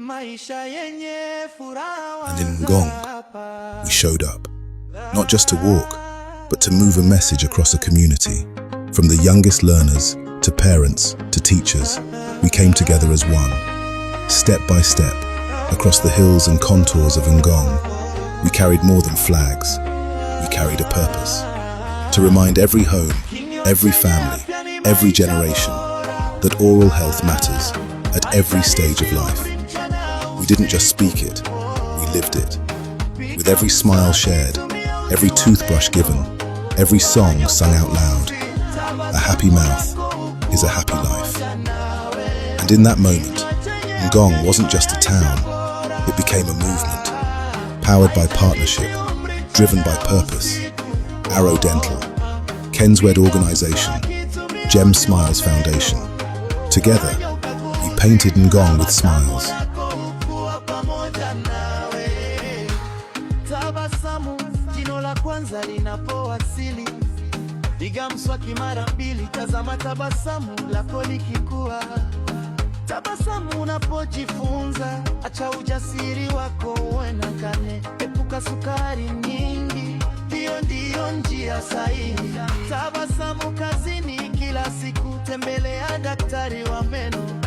And in Ngong, we showed up, not just to walk, but to move a message across a community. From the youngest learners, to parents, to teachers, we came together as one. Step by step, across the hills and contours of Ngong, we carried more than flags. We carried a purpose. To remind every home, every family, every generation, that oral health matters at every stage of life. We didn't just speak it, we lived it. With every smile shared, every toothbrush given, every song sung out loud, a happy mouth is a happy life. And in that moment, Ngong wasn't just a town, it became a movement, powered by partnership, driven by purpose. Arrow Dental, Kenswed Organization, Gem Smiles Foundation. Together, we painted Ngong with smiles. Tabasamu, jino la kwanza linapowasili. Piga mswaki mara mbili, tazama tabasamu lako likikua. Tabasamu unapojifunza, acha ujasiri wako uonekane. Epuka sukari nyingi, hiyo ndiyo njia sahihi. Tabasamu kazini kila siku, tembelea daktari wa meno.